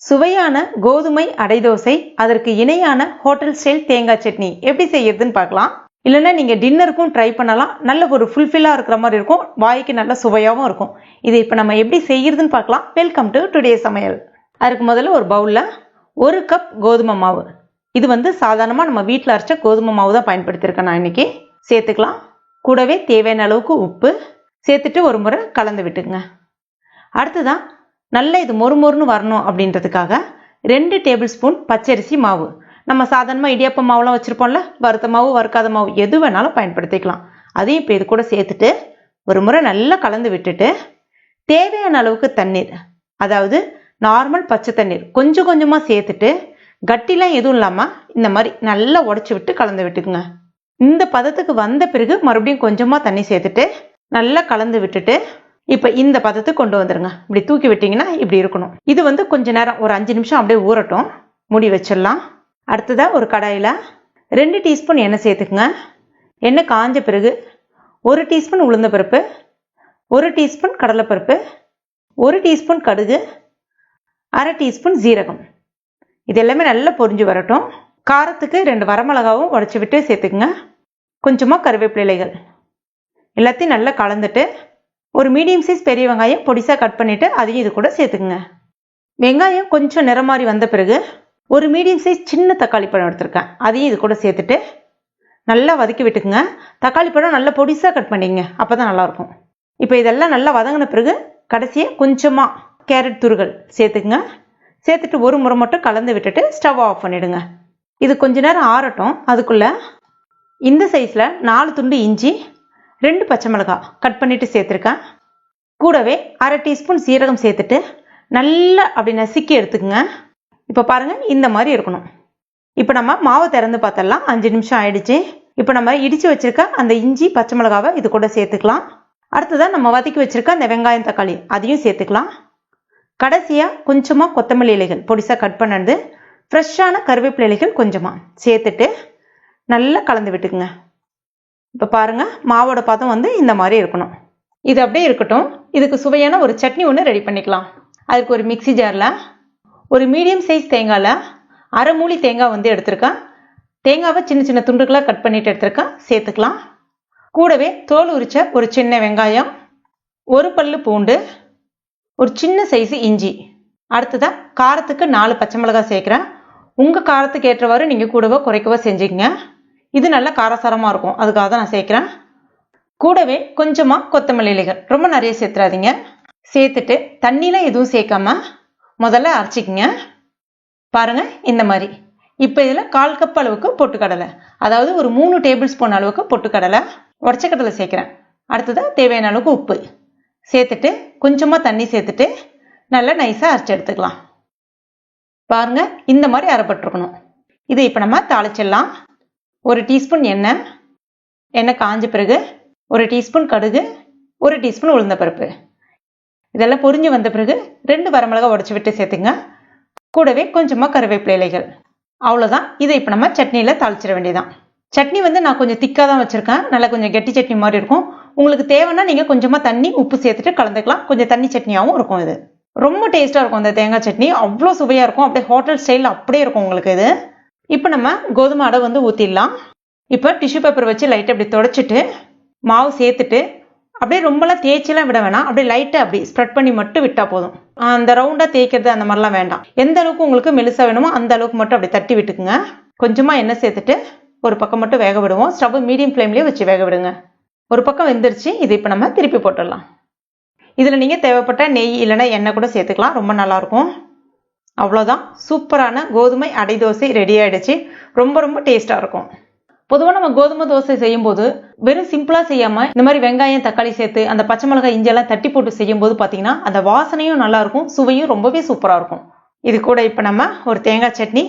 சுவையான கோதுமை அடை தோசை, அதற்கு இணையான ஹோட்டல் ஸ்டைல் தேங்காய் சட்னி எப்படி செய்யறதுன்னு பார்க்கலாம். இல்லைன்னா நீங்கள் டின்னருக்கும் ட்ரை பண்ணலாம். நல்ல ஒரு ஃபுல்ஃபில்லாக இருக்கிற மாதிரி இருக்கும், வாய்க்கு நல்ல சுவையாகவும் இருக்கும். இதை இப்போ நம்ம எப்படி செய்யறதுன்னு பார்க்கலாம். வெல்கம் டு டுடே சமையல். அதுக்கு முதல்ல ஒரு பவுலில் 1 கப் கோதுமை மாவு, இது சாதாரணமாக நம்ம வீட்டில் அரைச்ச கோதுமை மாவு தான் பயன்படுத்தியிருக்கேன் நான் இன்னைக்கு. சேர்த்துக்கலாம். கூடவே தேவையான அளவுக்கு உப்பு சேர்த்துட்டு ஒரு முறை கலந்து விட்டுங்க. அடுத்ததான் நல்லா இது மொறுமொறுன்னு வரணும் அப்படின்றதுக்காக 2 டேபிள் ஸ்பூன் பச்சரிசி மாவு. நம்ம சாதாரணமாக இடியாப்ப மாவுலாம் வச்சுருப்போம்ல, வறுத்த மாவு வறுக்காத மாவு எது வேணாலும் பயன்படுத்திக்கலாம். அதையும் இப்போ இது கூட சேர்த்துட்டு ஒரு முறை நல்லா கலந்து விட்டுட்டு தேவையான அளவுக்கு தண்ணீர், அதாவது நார்மல் பச்சை தண்ணீர் கொஞ்சம் கொஞ்சமாக சேர்த்துட்டு கட்டிலாம் எதுவும் இல்லாமல் இந்த மாதிரி நல்லா உடச்சி விட்டு கலந்து விட்டுக்குங்க. இந்த பதத்துக்கு வந்த பிறகு மறுபடியும் கொஞ்சமாக தண்ணி சேர்த்துட்டு நல்லா கலந்து விட்டுட்டு இப்போ இந்த பதத்துக்கு கொண்டு வந்துருங்க. இப்படி தூக்கி விட்டிங்கன்னா இப்படி இருக்கணும். இது கொஞ்ச நேரம் ஒரு 5 நிமிஷம் அப்படியே ஊறட்டும். மூடி வச்சிடலாம். அடுத்ததாக ஒரு கடாயில் 2 டீஸ்பூன் எண்ணெய் சேர்த்துக்குங்க. எண்ணெய் காஞ்ச பிறகு 1 டீஸ்பூன் உளுந்தப்பருப்பு, 1 டீஸ்பூன் கடலைப்பருப்பு, 1 டீஸ்பூன் கடுகு, 1/2 டீஸ்பூன் ஜீரகம். இது எல்லாமே நல்லா பொரிஞ்சு வரட்டும். காரத்துக்கு 2 வரமிளகாவும் உடச்சி விட்டு சேர்த்துக்குங்க. கொஞ்சமாக கருவேப்பிலைகள் எல்லாத்தையும் நல்லா கலந்துட்டு ஒரு மீடியம் சைஸ் பெரிய வெங்காயம் பொடிசாக கட் பண்ணிவிட்டு அதையும் இது கூட சேர்த்துக்குங்க. வெங்காயம் கொஞ்சம் நிறம் மாதிரி வந்த பிறகு ஒரு மீடியம் சைஸ் சின்ன தக்காளி பழம் எடுத்திருக்கேன், அதையும் இது கூட சேர்த்துட்டு நல்லா வதக்கி விட்டுக்குங்க. தக்காளி பழம் நல்லா பொடிசாக கட் பண்ணிங்க, அப்போ தான் நல்லாயிருக்கும். இப்போ இதெல்லாம் நல்லா வதங்கின பிறகு கடைசியாக கொஞ்சமாக கேரட் துருகள் சேர்த்துக்குங்க. சேர்த்துட்டு ஒரு முறை மட்டும் கலந்து விட்டுட்டு ஸ்டவ் ஆஃப் பண்ணிவிடுங்க. இது கொஞ்ச நேரம் ஆறட்டும். அதுக்குள்ளே இந்த சைஸில் 4 துண்டு இஞ்சி, 2 பச்சை மிளகாய் கட் பண்ணிவிட்டு சேர்த்துருக்கேன். கூடவே 1/2 டீஸ்பூன் சீரகம் சேர்த்துட்டு நல்லா அப்படி நசுக்கி எடுத்துக்குங்க. இப்போ பாருங்கள், இந்த மாதிரி இருக்கணும். இப்போ நம்ம மாவை திறந்து பார்த்தலாம். 5 நிமிஷம் ஆயிடுச்சு. இப்போ நம்ம இடித்து வச்சுருக்க அந்த இஞ்சி பச்சை மிளகாவை இது கூட சேர்த்துக்கலாம். அடுத்ததான் நம்ம வதக்கி வச்சுருக்க அந்த வெங்காயம் தக்காளி அதையும் சேர்த்துக்கலாம். கடைசியாக கொஞ்சமாக கொத்தமல்லி இலைகள் பொடிசாக கட் பண்ணது, ஃப்ரெஷ்ஷான கருவேப்பிலை இலைகள் கொஞ்சமாக சேர்த்துட்டு நல்லா கலந்து விட்டுக்குங்க. இப்போ பாருங்கள், மாவோட பதம் இந்த மாதிரி இருக்கணும். இது அப்படியே இருக்கட்டும். இதுக்கு சுவையான ஒரு சட்னி ஒன்று ரெடி பண்ணிக்கலாம். அதுக்கு ஒரு மிக்சி ஜாரில் ஒரு மீடியம் சைஸ் தேங்காயில் 1/2 மூடி தேங்காய் எடுத்திருக்கேன். தேங்காவை சின்ன சின்ன துண்டுகளாக கட் பண்ணிட்டு எடுத்திருக்கேன், சேர்த்துக்கலாம். கூடவே தோல் உரிச்ச ஒரு சின்ன வெங்காயம், 1 பல்லு பூண்டு, ஒரு சின்ன சைஸு இஞ்சி. அடுத்ததான் காரத்துக்கு 4 பச்சை மிளகாய் சேர்க்குறேன். உங்கள் காரத்துக்கு ஏற்றவாறு நீங்கள் கூடவோ குறைக்கவோ செஞ்சுக்கங்க. இது நல்லா காரசாரமாக இருக்கும், அதுக்காக தான் நான் சேர்க்குறேன். கூடவே கொஞ்சமாக கொத்தமல்லி இலைகள், ரொம்ப நிறைய சேர்த்துறாதீங்க. சேர்த்துட்டு தண்ணிலாம் எதுவும் சேர்க்காம முதல்ல அரைச்சிக்கங்க. பாருங்கள், இந்த மாதிரி. இப்போ இதில் 1/4 கப் அளவுக்கு பொட்டுக்கடலை, அதாவது ஒரு 3 டேபிள் ஸ்பூன் அளவுக்கு பொட்டுக்கடலை உடச்ச கடலை சேர்க்குறேன். அடுத்ததாக தேவையான அளவுக்கு உப்பு சேர்த்துட்டு கொஞ்சமாக தண்ணி சேர்த்துட்டு நல்லா நைஸாக அரைச்சி எடுத்துக்கலாம். பாருங்கள், இந்த மாதிரி அரைப்பட்டுருக்கணும். இதை இப்போ நம்ம தாளிச்சிடலாம். 1 டீஸ்பூன் எண்ணெய் காஞ்ச பிறகு 1 டீஸ்பூன் கடுகு, 1 டீஸ்பூன் உளுந்தப்பருப்பு. இதெல்லாம் பொரிஞ்சு வந்த பிறகு 2 வரமிளகாய் உடச்சி விட்டு சேர்த்துங்க. கூடவே கொஞ்சமாக கருவேப்பிலை இலைகள். அவ்வளோதான். இதை இப்போ நம்ம சட்னியில் தாளிச்சிட வேண்டியதான். சட்னி நான் கொஞ்சம் திக்காக தான் வச்சுருக்கேன், நல்லா கொஞ்சம் கெட்டி சட்னி மாதிரி இருக்கும். உங்களுக்கு தேவைன்னா நீங்கள் கொஞ்சமாக தண்ணி உப்பு சேர்த்துட்டு கலந்துக்கலாம். கொஞ்சம் தண்ணி சட்னியாகவும் இருக்கும். இது ரொம்ப டேஸ்ட்டாக இருக்கும். அந்த தேங்காய் சட்னி அவ்வளோ சுவையாக இருக்கும். அப்படியே ஹோட்டல் ஸ்டைலில் அப்படியே இருக்கும் உங்களுக்கு இது. இப்போ நம்ம கோதுமை அடை ஊற்றிடலாம். இப்போ டிஷ்யூ பேப்பர் வச்சு லைட்டாக அப்படி தொடச்சிட்டு மாவு சேர்த்துட்டு அப்படியே ரொம்பலாம் தேய்ச்சிலாம் விட வேணாம். அப்படியே லைட்டாக அப்படி ஸ்ப்ரெட் பண்ணி மட்டும் விட்டால் போதும். அந்த ரவுண்டாக தேய்க்கிறது அந்த மாதிரிலாம் வேண்டாம். எந்த அளவுக்கு உங்களுக்கு மெலிசாக வேணுமோ அந்த அளவுக்கு மட்டும் அப்படி தட்டி விட்டுக்குங்க. கொஞ்சமாக எண்ணெய் சேர்த்துட்டு ஒரு பக்கம் மட்டும் வேக விடுவோம். ஸ்டவ் மீடியம் ஃப்ளேம்லேயே வச்சு வேக விடுங்க. ஒரு பக்கம் வெந்துருச்சு. இது இப்போ நம்ம திருப்பி போட்டுடலாம். இதில் நீங்கள் தேவைப்பட்ட நெய் இல்லைன்னா எண்ணெய் கூட சேர்த்துக்கலாம், ரொம்ப நல்லாயிருக்கும். அவ்வளோதான், சூப்பரான கோதுமை அடை தோசை ரெடி ஆகிடுச்சு. ரொம்ப ரொம்ப டேஸ்ட்டாக இருக்கும். பொதுவாக நம்ம கோதுமை தோசை செய்யும்போது வெறும் சிம்பிளாக செய்யாமல் இந்த மாதிரி வெங்காயம் தக்காளி சேர்த்து அந்த பச்சை மிளகாய் இஞ்செல்லாம் தட்டி போட்டு செய்யும்போது பார்த்தீங்கன்னா அந்த வாசனையும் நல்லாயிருக்கும், சுவையும் ரொம்பவே சூப்பராக இருக்கும். இது கூட இப்போ நம்ம ஒரு தேங்காய் சட்னி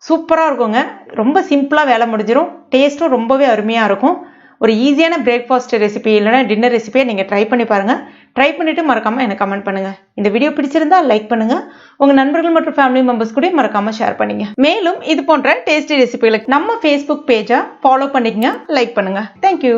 சூப்பராக இருக்குங்க. ரொம்ப சிம்பிளாக வேலை முடிஞ்சிடும். டேஸ்ட்டும் ரொம்பவே அருமையாக இருக்கும். ஒரு ஈஸியான பிரேக்ஃபாஸ்ட் ரெசிபி இல்லைனா டின்னர் ரெசிபியை நீங்கள் ட்ரை பண்ணி பாருங்கள். ட்ரை பண்ணிவிட்டு மறக்காமல் எனக்கு கமெண்ட் பண்ணுங்கள். இந்த வீடியோ பிடிச்சிருந்தா லைக் பண்ணுங்கள். உங்கள் நண்பர்கள் மற்றும் ஃபேமிலி மெம்பர்ஸ் கூட மறக்காமல் ஷேர் பண்ணுங்க. மேலும் இது போன்ற டேஸ்டி ரெசிபிகளுக்கு நம்ம ஃபேஸ்புக் பேஜை ஃபாலோ பண்ணிக்கங்க, லைக் பண்ணுங்கள். தேங்க்யூ.